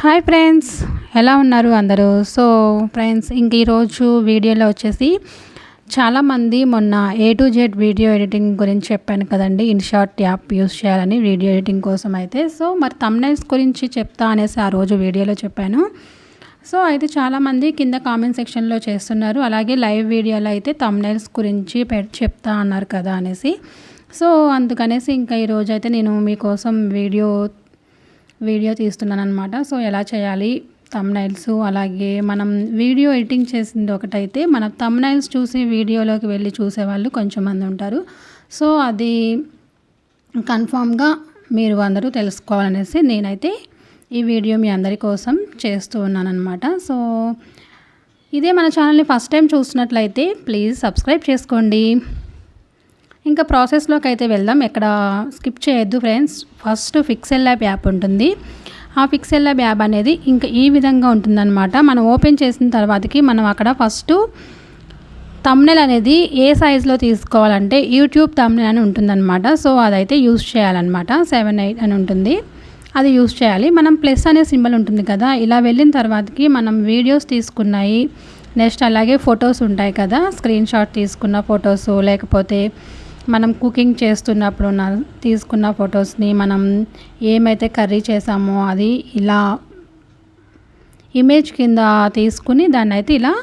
Hi friends, ఎలా ఉన్నారు అందరూ? సో ఫ్రెండ్స్, ఇంక ఈరోజు వీడియోలో వచ్చేసి చాలామంది మొన్న A to Z video editing గురించి చెప్పాను కదండి. ఇన్షార్ట్ యాప్ యూస్ చేయాలని వీడియో ఎడిటింగ్ కోసం అయితే. సో మరి థంబ్నెయిల్స్ గురించి చెప్తా అనేసి ఆ రోజు వీడియోలో చెప్పాను. సో అయితే చాలామంది కింద కామెంట్ సెక్షన్లో చేస్తున్నారు, అలాగే లైవ్ వీడియోలో అయితే థంబ్నెయిల్స్ గురించి చెప్తా అన్నారు కదా అనేసి. సో అందుకనేసి ఇంకా ఈరోజు అయితే నేను మీకోసం వీడియో తీస్తున్నాను అనమాట. సో ఎలా చేయాలి థంబ్నెయిల్స్, అలాగే మనం వీడియో ఎడిటింగ్ చేసింది ఒకటైతే మన థంబ్నెయిల్స్ చూసి వీడియోలోకి వెళ్ళి చూసేవాళ్ళు కొంచెం మంది ఉంటారు. సో అది కన్ఫామ్గా మీరు అందరూ తెలుసుకోవాలనేసి నేనైతే ఈ వీడియో మీ అందరి కోసం చేస్తూ ఉన్నానన్నమాట. సో ఇదే మన ఛానల్ని ఫస్ట్ టైం చూస్తున్నట్లయితే ప్లీజ్ సబ్స్క్రైబ్ చేసుకోండి. ఇంకా ప్రాసెస్లోకి అయితే వెళ్దాం, ఎక్కడ స్కిప్ చేయొద్దు friends. First pixel lab app ఉంటుంది. ఆ పిక్సెల్ ల్యాబ్ యాప్ అనేది ఇంకా ఈ విధంగా ఉంటుందన్నమాట. మనం ఓపెన్ చేసిన తర్వాతకి మనం అక్కడ ఫస్ట్ థంబ్నెయిల్ అనేది ఏ సైజులో తీసుకోవాలంటే యూట్యూబ్ థంబ్నెయిల్ అని ఉంటుందన్నమాట. సో అదైతే యూస్ చేయాలన్నమాట. 7/8 అని ఉంటుంది, అది యూస్ చేయాలి. మనం ప్లస్ అనే సింబల్ ఉంటుంది కదా, ఇలా వెళ్ళిన తర్వాతకి మనం వీడియోస్ తీసుకున్నాయి, నెక్స్ట్ అలాగే ఫొటోస్ ఉంటాయి కదా, స్క్రీన్ షాట్ తీసుకున్న ఫొటోస్, లేకపోతే మనం కుకింగ్ చేస్తున్నప్పుడు తీసుకున్న ఫొటోస్ని మనం ఏమైతే కర్రీ చేసామో అది ఇలా ఇమేజ్ కింద తీసుకుని దాన్ని అయితే ఇలా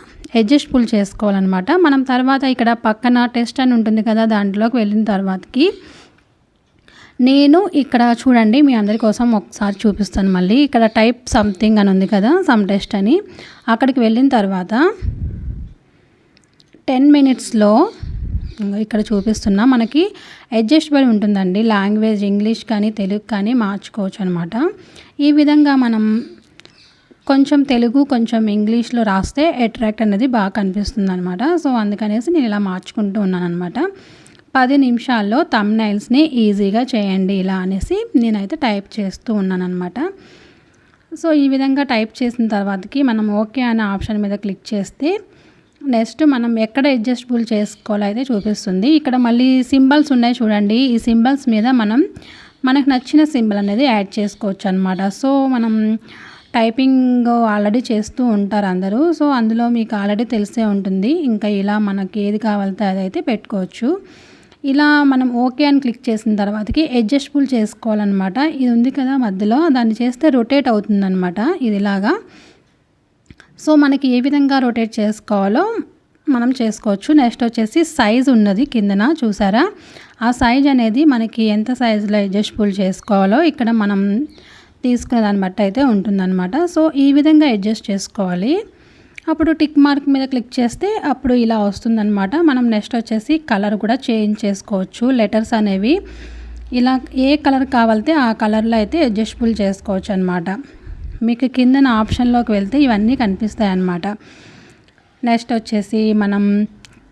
అడ్జస్టబుల్ చేసుకోవాలన్నమాట. మనం తర్వాత ఇక్కడ పక్కన టెస్ట్ అని ఉంటుంది కదా, దాంట్లోకి వెళ్ళిన తర్వాతకి నేను ఇక్కడ చూడండి మీ అందరి కోసం ఒకసారి చూపిస్తాను. మళ్ళీ ఇక్కడ టైప్ సంథింగ్ అని ఉంది కదా, సమ్ టెస్ట్ అని, అక్కడికి వెళ్ళిన తర్వాత 10 minutesలో ఇక్కడ చూపిస్తున్నా మనకి అడ్జస్టబుల్ ఉంటుందండి. లాంగ్వేజ్ ఇంగ్లీష్ కానీ తెలుగు కానీ మార్చుకోవచ్చు అనమాట. ఈ విధంగా మనం కొంచెం తెలుగు కొంచెం ఇంగ్లీష్లో రాస్తే అట్రాక్ట్ అనేది బాగా కనిపిస్తుంది అనమాట. సో అందుకనేసి నేను ఇలా మార్చుకుంటూ ఉన్నాను అనమాట. 10 నిమిషాల్లో థంబ్నెయిల్స్ని ఈజీగా చేయండి ఇలా అనేసి నేనైతే టైప్ చేస్తూ ఉన్నాను అనమాట. సో ఈ విధంగా టైప్ చేసిన తర్వాతకి మనం ఓకే అనే ఆప్షన్ మీద క్లిక్ చేస్తే నెక్స్ట్ మనం ఎక్కడ అడ్జస్టబుల్ చేసుకోవాలో అయితే చూపిస్తుంది. ఇక్కడ మళ్ళీ సింబల్స్ ఉన్నాయి చూడండి, ఈ సింబల్స్ మీద మనకు నచ్చిన సింబల్ అనేది యాడ్ చేసుకోవచ్చు అనమాట. సో మనం టైపింగ్ ఆల్రెడీ చేస్తూ ఉంటారు అందరూ, సో అందులో మీకు ఆల్రెడీ తెలిసే ఉంటుంది. ఇంకా ఇలా మనకి ఏది కావాలితే అదైతే పెట్టుకోవచ్చు. ఇలా మనం ఓకే అని క్లిక్ చేసిన తర్వాతకి అడ్జస్టబుల్ చేసుకోవాలన్నమాట. ఇది ఉంది కదా మధ్యలో, దాన్ని చేస్తే రొటేట్ అవుతుందన్నమాట ఇది ఇలాగా. సో మనకి ఏ విధంగా రొటేట్ చేసుకోవాలో మనం చేసుకోవచ్చు. నెక్స్ట్ వచ్చేసి సైజ్ ఉన్నది కిందన చూసారా, ఆ సైజ్ అనేది మనకి ఎంత సైజులో అడ్జస్టబుల్ చేసుకోవాలో ఇక్కడ మనం తీసుకునే దాన్ని బట్టి అయితే ఉంటుందన్నమాట. సో ఈ విధంగా అడ్జస్ట్ చేసుకోవాలి. అప్పుడు టిక్ మార్క్ మీద క్లిక్ చేస్తే అప్పుడు ఇలా వస్తుందన్నమాట. మనం నెక్స్ట్ వచ్చేసి కలర్ కూడా చేంజ్ చేసుకోవచ్చు. లెటర్స్ అనేవి ఇలా ఏ కలర్ కావాలితే ఆ కలర్లో అయితే అడ్జస్టబుల్ చేసుకోవచ్చు అనమాట. మీకు కిందన ఆప్షన్లోకి వెళ్తే ఇవన్నీ కనిపిస్తాయి అన్నమాట. నెక్స్ట్ వచ్చేసి మనం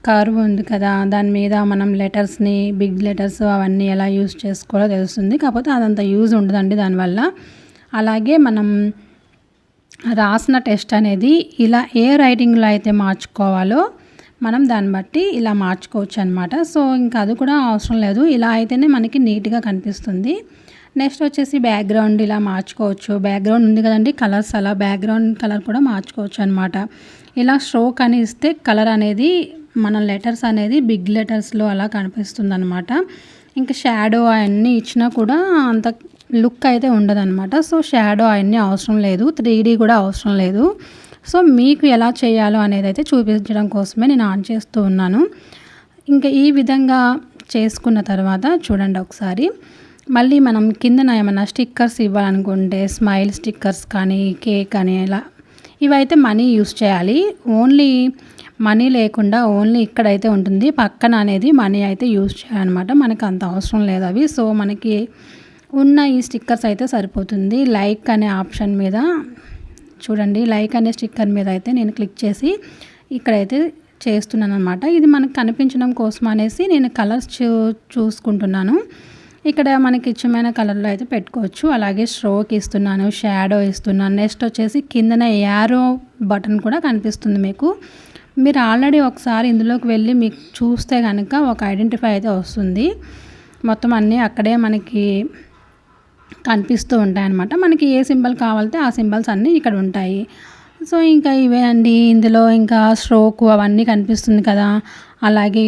కర్వ్ ఉంది కదా, దాని మీద మనం లెటర్స్ని బిగ్ లెటర్స్ అవన్నీ ఎలా యూజ్ చేసుకోవాలో తెలుస్తుంది. కాకపోతే అదంత యూజ్ ఉండదండి దానివల్ల. అలాగే మనం రాసిన టెక్స్ట్ అనేది ఇలా ఏ రైటింగ్లో అయితే మార్చుకోవాలో మనం దాన్ని బట్టి ఇలా మార్చుకోవచ్చు అనమాట. సో ఇంకా అది కూడా అవసరం లేదు, ఇలా అయితేనే మనకి నీట్గా కనిపిస్తుంది. నెక్స్ట్ వచ్చేసి బ్యాక్గ్రౌండ్ ఇలా మార్చుకోవచ్చు. బ్యాక్గ్రౌండ్ ఉంది కదండి కలర్స్, అలా బ్యాక్గ్రౌండ్ కలర్ కూడా మార్చుకోవచ్చు అనమాట. ఇలా స్ట్రోక్ అని ఇస్తే కలర్ అనేది మన లెటర్స్ అనేది బిగ్ లెటర్స్లో అలా కనిపిస్తుంది అనమాట. ఇంకా షాడో అవన్నీ ఇచ్చినా కూడా అంత లుక్ అయితే ఉండదన్నమాట. సో షాడో అవన్నీ అవసరం లేదు, 3D కూడా అవసరం లేదు. సో మీకు ఎలా చేయాలో అనేది అయితే చూపించడం కోసమే నేను ఆన్ చేస్తూ ఉన్నాను. ఇంకా ఈ విధంగా చేసుకున్న తర్వాత చూడండి ఒకసారి, మళ్ళీ మనం కిందన ఏమైనా స్టిక్కర్స్ ఇవ్వాలనుకుంటే స్మైల్ స్టిక్కర్స్ కానీ కేక్ అని ఇలా ఇవైతే మనీ యూస్ చేయాలి. ఓన్లీ మనీ లేకుండా ఓన్లీ ఇక్కడైతే ఉంటుంది, పక్కన అనేది మనీ అయితే యూస్ చేయాలన్నమాట. మనకు అంత అవసరం లేదు అవి. సో మనకి ఉన్న ఈ స్టిక్కర్స్ అయితే సరిపోతుంది. లైక్ అనే ఆప్షన్ మీద చూడండి, లైక్ అనే స్టిక్కర్ మీద అయితే నేను క్లిక్ చేసి ఇక్కడైతే చేస్తున్నాను అనమాట. ఇది మనకు కనిపించడం కోసం అనేసి నేను కలర్స్ చూసుకుంటున్నాను. ఇక్కడ మనకి ఇష్టమైన కలర్లో అయితే పెట్టుకోవచ్చు. అలాగే స్ట్రోక్ ఇస్తున్నాను, షాడో ఇస్తున్నాను. నెక్స్ట్ వచ్చేసి కిందన యారో బటన్ కూడా కనిపిస్తుంది మీకు. మీరు ఆల్రెడీ ఒకసారి ఇందులోకి వెళ్ళి మీకు చూస్తే కనుక ఒక ఐడెంటిఫై అయితే వస్తుంది. మొత్తం అన్నీ అక్కడే మనకి కనిపిస్తూ ఉంటాయన్నమాట. మనకి ఏ సింబల్ కావాలితే ఆ సింబల్స్ అన్నీ ఇక్కడ ఉంటాయి. సో ఇంకా ఇవే అండి. ఇందులో ఇంకా స్ట్రోక్ అవన్నీ కనిపిస్తుంది కదా. అలాగే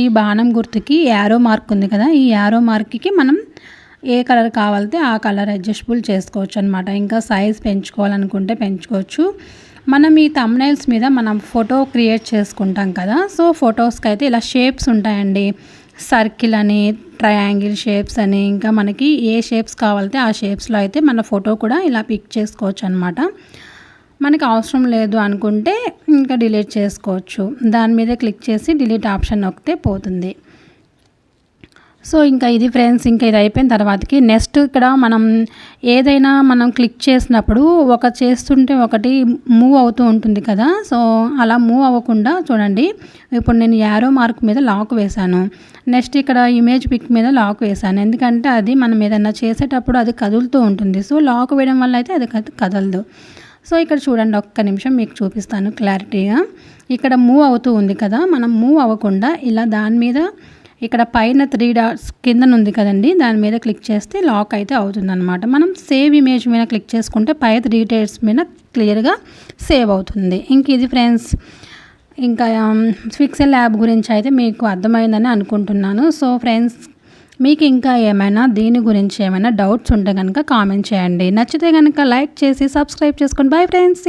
ఈ బాణం గుర్తుకి యారో మార్క్ ఉంది కదా. ఈ యారో మార్క్కి మనం ఏ కలర్ కావాలితే ఆ కలర్ అడ్జస్టబుల్ చేసుకోవచ్చు అనమాట. ఇంకా సైజ్ పెంచుకోవాలనుకుంటే పెంచుకోవచ్చు. మనం ఈ థంబ్నెయిల్స్ మీద మనం ఫోటో క్రియేట్ చేసుకుంటాం కదా. సో ఫొటోస్కి అయితే ఇలా షేప్స్ ఉంటాయండి. సర్కిల్ అని, ట్రయాంగిల్ షేప్స్ అని, ఇంకా మనకి ఏ షేప్స్ కావాలితే ఆ షేప్స్లో అయితే మన ఫోటో కూడా ఇలా పిక్ చేసుకోవచ్చు అనమాట. మనకి అవసరం లేదు అనుకుంటే ఇంకా డిలీట్ చేసుకోవచ్చు. దాని మీద క్లిక్ చేసి డిలీట్ ఆప్షన్ నొక్కితే పోతుంది. సో ఇంకా ఇది ఫ్రెండ్స్, ఇంకా ఇది అయిపోయిన తర్వాతకి నెక్స్ట్ ఇక్కడ మనం ఏదైనా మనం క్లిక్ చేసినప్పుడు చేస్తుంటే ఒకటి మూవ్ అవుతూ ఉంటుంది కదా. సో అలా మూవ్ అవ్వకుండా చూడండి, ఇప్పుడు నేను యారో మార్క్ మీద లాక్ వేశాను. నెక్స్ట్ ఇక్కడ ఇమేజ్ పిక్ మీద లాక్ వేశాను. ఎందుకంటే అది మనం ఏదైనా చేసేటప్పుడు అది కదులుతూ ఉంటుంది. సో లాక్ వేయడం వల్ల అయితే అది కదలదు. సో ఇక్కడ చూడండి, ఒక్క నిమిషం మీకు చూపిస్తాను క్లారిటీగా. ఇక్కడ మూవ్ అవుతూ ఉంది కదా, మనం మూవ్ అవ్వకుండా ఇలా దాని మీద ఇక్కడ పైన 3 డాట్స్ కిందన ఉంది కదండి, దాని మీద క్లిక్ చేస్తే లాక్ అయితే అవుతుందన్నమాట. మనం సేవ్ ఇమేజ్ మీద క్లిక్ చేసుకుంటే పై 3 డాట్స్ మీద క్లియర్గా సేవ్ అవుతుంది. ఇంక ఇది ఫ్రెండ్స్, ఇంకా పిక్సెల్ ల్యాబ్ గురించి అయితే మీకు అర్థమైందని అనుకుంటున్నాను. సో ఫ్రెండ్స్, మీకు ఇంకా ఏమైనా దీని గురించి ఏమైనా డౌట్స్ ఉంటే కనుక కామెంట్ చేయండి. నచ్చితే కనుక లైక్ చేసి సబ్స్క్రైబ్ చేసుకోండి. Bye friends.